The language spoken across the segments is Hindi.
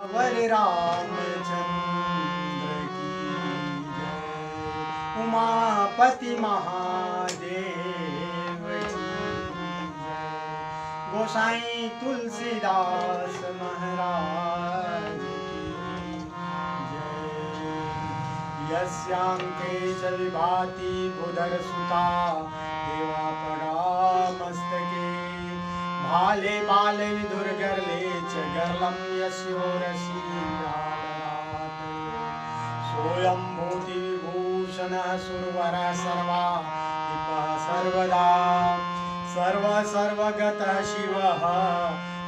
वर रामचंद्र की जय। उमापति महादेव की जय। गोसाई तुलसीदास महाराज की जय। यस्यांके च विभाति बुधर सुता देवा परा मस्तके भाले बाले दुर्गर्ले च गर्लं यस्योरसि व्यालरात्। सोऽयं भूति विभूषणः सुरवरः सर्वाधिपः सर्वदा सर्वगतः शिवः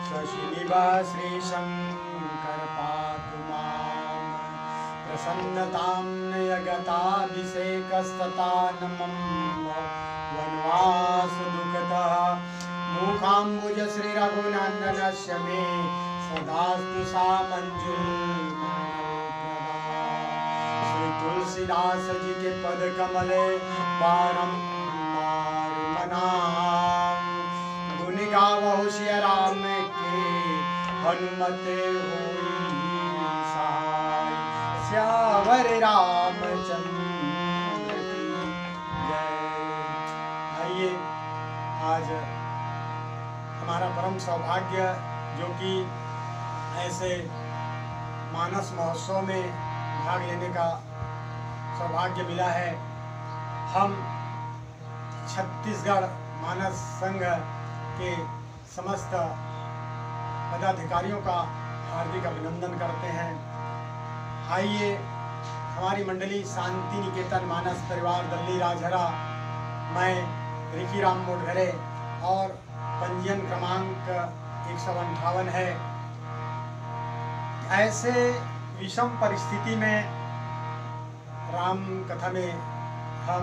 शशिनिभः श्रीशङ्कर पातु मां। प्रसन्नतां नयगताभिषेकस्तथा नमः वनवासदुःखतः मूकाम्बुज श्री रघुनन्दनस्य मे सदास्तु सा मंजुलमंगलप्रदा। श्री तुलसीदास जी के पद कमले बारंबार मनाम। गुण गावहु सिय राम के हनुमत होई सहाय। स्यावर रामचंद्र की जय। आइए आज हमारा परम सौभाग्य जो कि ऐसे मानस महोत्सव में भाग लेने का सौभाग्य मिला है। हम छत्तीसगढ़ मानस संघ के समस्त पदाधिकारियों का हार्दिक अभिनंदन करते हैं। आइए हमारी मंडली शांति निकेतन मानस परिवार दल्ली राजहरा, मैं रिकी राम मोटघरे और पंजीयन क्रमांक 158 है। ऐसे विषम परिस्थिति में राम कथा में हम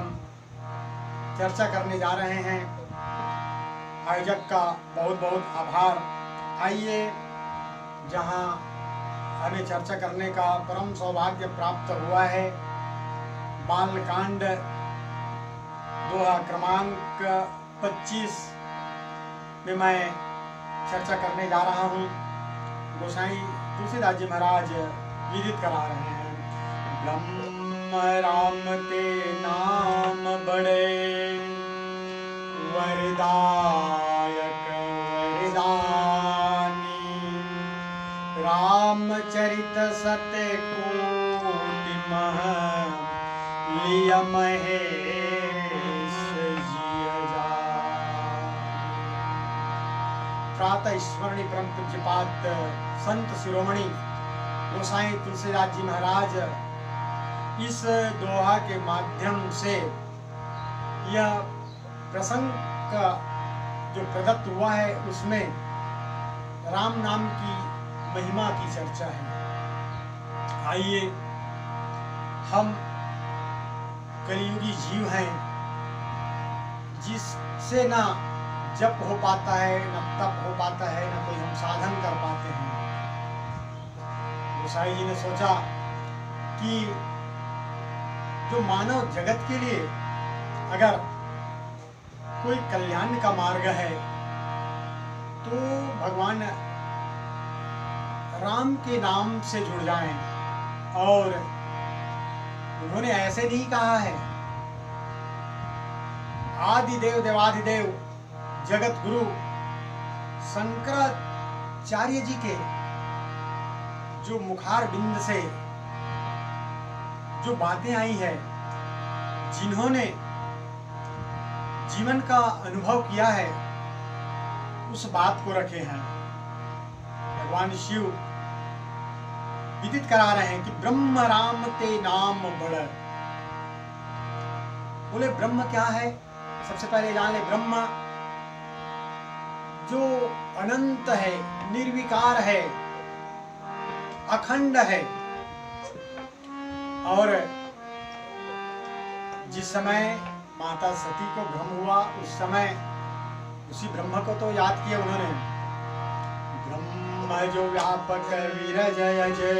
चर्चा करने जा रहे हैं। आयोजक का बहुत बहुत आभार। आइए जहां हमें चर्चा करने का परम सौभाग्य प्राप्त हुआ है, बालकांड दोहा क्रमांक 25 में मैं चर्चा करने जा रहा हूँ। गोसाई तुलसीदास जी महाराज विदित करा रहे हैं। ब्रह्म राम ते नाम बड़े वरदायक वरदानी। रामचरित सत्य कोटि मह लिय महेश जिय जान। प्रातः स्मरणीय परम पूज्यपाद संत शिरोमणि गोसाई तुलसीदास जी महाराज इस दोहा के माध्यम से यह प्रसंग का जो प्रदत्त हुआ है उसमें राम नाम की महिमा की चर्चा है। आइए हम कलियुगी जीव हैं, जिससे ना जप हो पाता है, न तप हो पाता है, न कोई हम साधन कर पाते हैं। गोसाई जी ने सोचा कि जो मानव जगत के लिए अगर कोई कल्याण का मार्ग है तो भगवान राम के नाम से जुड़ जाएं। और उन्होंने ऐसे नहीं कहा है, आदि देव देवाधिदेव जगत गुरु शंकराचार्य जी के जो मुखार बिंद से जो बातें आई है, जिन्होंने जीवन का अनुभव किया है, उस बात को रखे हैं। भगवान शिव विदित करा रहे हैं कि ब्रह्म राम ते नाम बड़। बोले ब्रह्म क्या है? सबसे पहले जान ले, ब्रह्म जो अनंत है, निर्विकार है, अखंड है। और जिस समय माता सती को भ्रम हुआ, उस समय उसी ब्रह्म को तो याद किया उन्होंने। ब्रह्म जो व्यापक विरजय जय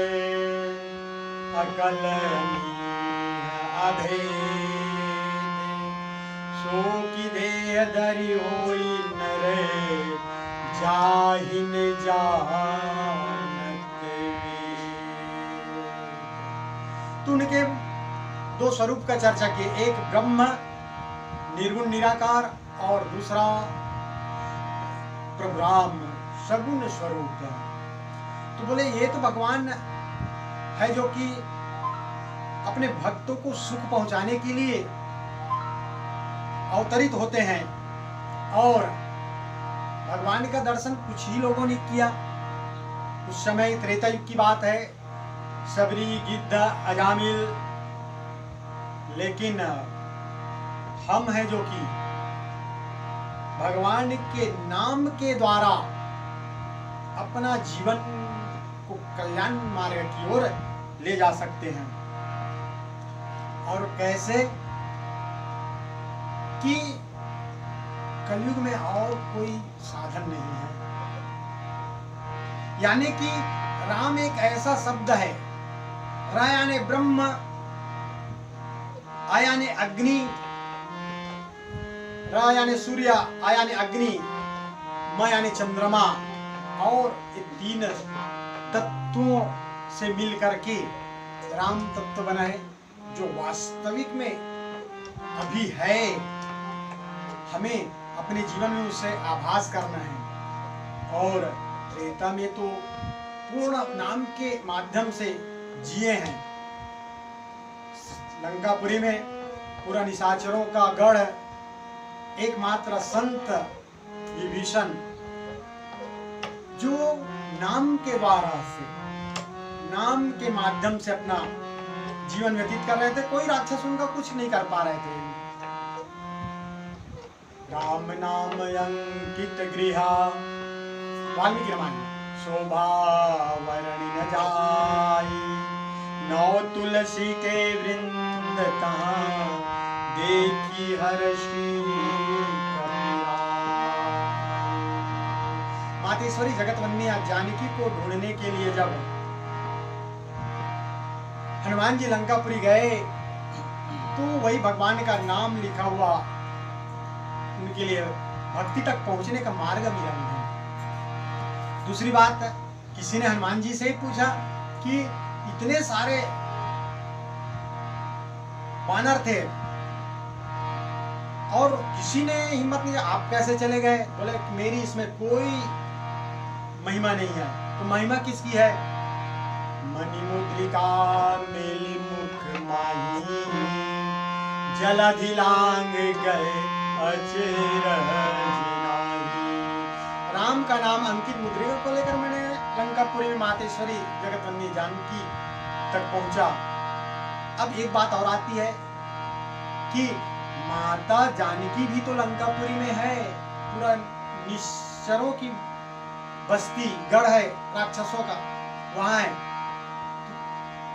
अकल अभेद। सो की देह धरि होई नरे जाहिन जानत तो उनके दो स्वरूप का चर्चा किए, एक ब्रह्म निर्गुण निराकार और दूसरा प्रभु राम सगुण स्वरूप। तो बोले ये तो भगवान है जो कि अपने भक्तों को सुख पहुंचाने के लिए अवतरित होते हैं, और भगवान का दर्शन कुछ ही लोगों ने किया। उस समय त्रेता युग की बात है, सबरी, गिद्ध, अजामिल, लेकिन हम हैं जो कि भगवान के नाम के द्वारा अपना जीवन को कल्याण मार्ग की ओर ले जा सकते हैं। और कैसे कि कलयुग में और कोई साधन नहीं है, यानी कि राम एक ऐसा शब्द है, रा यानी ब्रह्म, आ यानी अग्नि, रा यानी सूर्य, आ यानी अग्नि, म यानी चंद्रमा, और ये तीन तत्वों से मिल करके राम तत्व बना है, जो वास्तविक में अभी है। हमें अपने जीवन में उससे आभास करना है। और त्रेता में तो पूर्ण नाम के माध्यम से जिए हैं। लंकापुरी में पूरा निशाचरों का गढ़, एकमात्र संत विभीषण, जो नाम के द्वारा से, नाम के माध्यम से अपना जीवन व्यतीत कर रहे थे। कोई राक्षस उनका कुछ नहीं कर पा रहे थे। राम नाम अंकित गृहा, वाल्मीकि रामायण, शोभा वर्णि न जाई, नौ तुलसी के वृंद तहाँ, देखी हर्षि मातेश्वरी जगतवंदनी जानकी को ढूंढने के लिए जब हनुमान जी लंकापुरी गए, तो वही भगवान का नाम लिखा हुआ उनके लिए भक्ति तक पहुंचने का मार्ग मिला नहीं। दूसरी बात, किसी ने हनुमान जी से ही पूछा कि इतने सारे वानर थे और किसी ने हिम्मत नहीं, आप कैसे चले गए? बोले मेरी इसमें कोई महिमा नहीं है। तो महिमा किसकी है? मणि मुद्रिका मेली मुख माही, जलधि लांग गए अचेर जिनाही। राम का नाम अंकित मुद्रिका को लेकर मैंने लंकापुरी में मातेश्वरी जगतवंदनी जानकी तक पहुंचा। अब एक बात और आती है कि माता जानकी भी तो लंकापुरी में है, पूरा निश्चरों की बस्ती गढ़ है राक्षसों का, वहां है।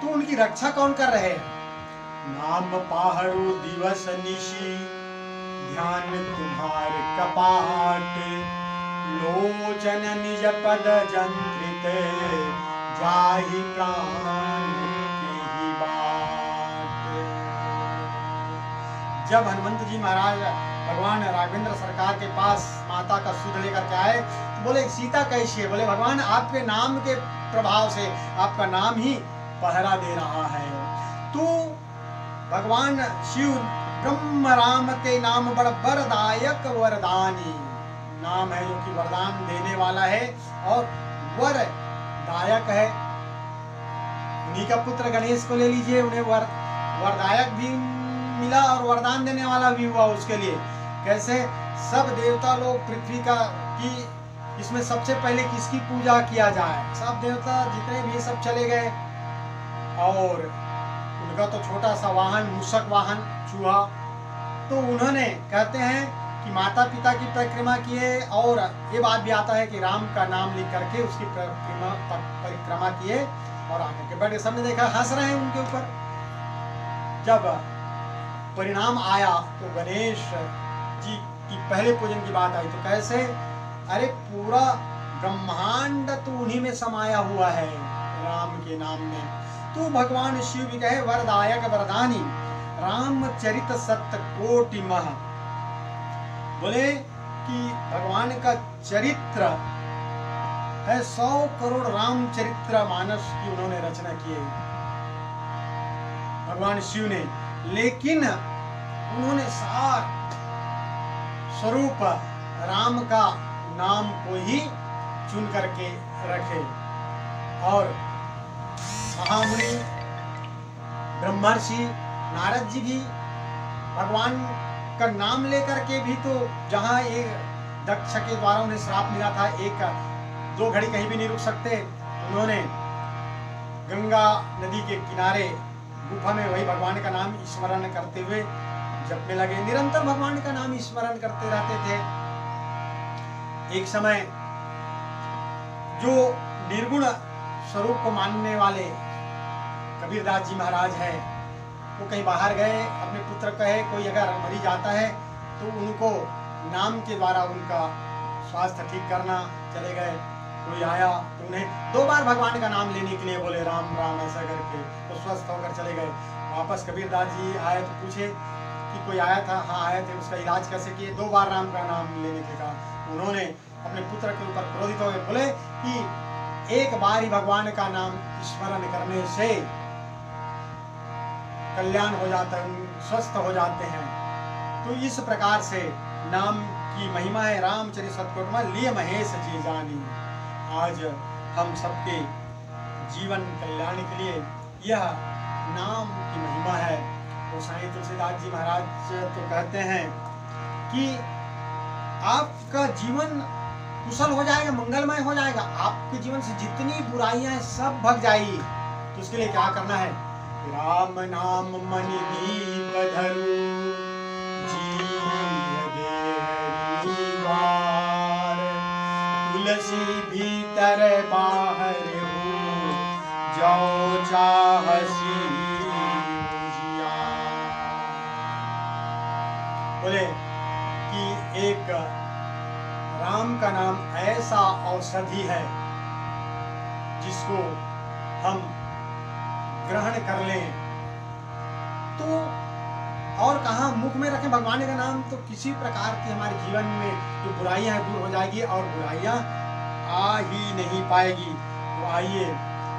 तो उनकी रक्षा कौन कर रहे हैं? नाम पाहरु दिवस निशी, ध्यान तुम्हार कपाट, लोचन निज पद जंत्रित, जाहि प्राण की ही बाट। जब हनुमंत जी महाराज भगवान राघवेंद्र सरकार के पास माता का सूद लेकर के आए, तो बोले सीता कैसी है? बोले भगवान आपके नाम के प्रभाव से, आपका नाम ही पहरा दे रहा है। तो भगवान शिव ब्रह्म राम के नाम बड़ वरदायक वरदानी नाम है, जो कि वरदान देने वाला है और वरदायक है। उन्हीं का पुत्र गणेश को ले लीजिए, उन्हें वरदायक भी मिला और वरदान देने वाला भी हुआ उसके लिए। कैसे? सब देवता लोग पृथ्वी का की इसमें सबसे पहले किसकी पूजा किया जाए? सब देवता जितने भी सब चले गए, और उनका तो छोटा सा वाहन, मूषक वाहन, चूहा, तो उन्होंने कहते हैं कि माता पिता की परिक्रमा किए, और ये बात भी आता है कि राम का नाम लिख करके उसकी परिक्रमा किए और आकर के बैठे। सबने देखा, हंस रहे हैं उनके ऊपर। जब परिणाम आया तो गणेश जी की पहले पूजन की बात आई, तो कैसे? अरे पूरा ब्रह्मांड तो उन्हीं में समाया हुआ है राम के नाम में। तो भगवान शिव भी कहे वरदायक वरदानी, रामचरित सत्य कोटि मह। बोले कि भगवान का चरित्र है 100 करोड़ रामचरित्र मानस की उन्होंने रचना की है। भगवान शिव ने, लेकिन उन्होंने सार स्वरूप राम का नाम को ही चुन करके रखे। और महामुनि ब्रह्मर्षि नारद जी भी भगवान का नाम लेकर के भी तो, जहाँ एक दक्ष के द्वारा उन्हें श्राप मिला था, एक दो घड़ी कहीं भी नहीं रुक सकते, उन्होंने गंगा नदी के किनारे गुफा में वही भगवान का नाम स्मरण करते हुए जपने लगे, निरंतर भगवान का नाम स्मरण करते रहते थे। एक समय जो निर्गुण स्वरूप को मानने वाले कबीरदास जी महाराज है, वो कहीं बाहर गए, अपने पुत्र कहे कोई अगर मरी जाता है तो उनको नाम के द्वारा उनका स्वास्थ्य ठीक करना चले गए। कोई आया तो उन्हें 2 बार भगवान का नाम लेने के लिए बोले राम राम ऐसा करके, तो स्वस्थ होकर चले गए। वापस कबीरदास जी आए तो पूछे कि कोई आया था? हाँ आए थे, उसका इलाज कैसे किए? 2 बार राम का नाम लेने के कहा। उन्होंने अपने पुत्र के ऊपर क्रोधित हो गए, बोले कि एक बार ही भगवान का नाम स्मरण करने से कल्याण हो जाता है, स्वस्थ हो जाते हैं। तो इस प्रकार से नाम की महिमा है। रामचरित सतकोट लिए महेश जी जानी। आज हम सबके जीवन कल्याण के लिए यह नाम की महिमा है। तो साईं तुलसीदास जी महाराज तो कहते हैं कि आपका जीवन कुशल हो जाएगा, मंगलमय हो जाएगा, आपके जीवन से जितनी बुराइयां हैं सब भग जाएगी। तो उसके लिए क्या करना है? राम नाम मन दीप धरु, तुलसी भीतर बाहर हो, जो चाहसी बोले कि एक राम का नाम ऐसा औषधि है जिसको हम ग्रहण कर लें तो और कहाँ मुख में रखें भगवान का नाम, तो किसी प्रकार की हमारे जीवन में जो बुराइयां हैं दूर हो जाएगी और बुराइयां आ ही नहीं पाएगी। तो आइए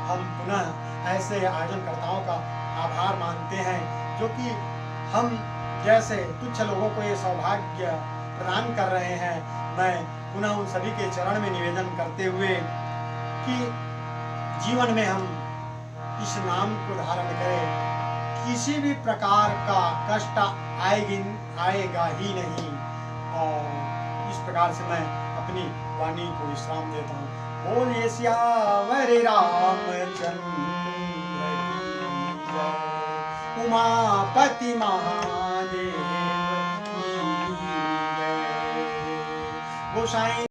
हम पुनः ऐसे आयोजनकर्ताओं का आभार मानते हैं जो कि हम जैसे तुच्छ लोगों को ये सौभाग्य प्रदान कर रहे हैं। मैं पुनः उन सभी के चरण में निवेदन करते हुए कि जीवन में हम इस नाम को धारण करें, किसी भी प्रकार का कष्ट आएगा ही नहीं। और इस प्रकार से मैं अपनी वाणी को विश्राम देता हूँ। बोलिए सियावर रामचंद्र की जय, उमापति महादेव की जय। गोसाई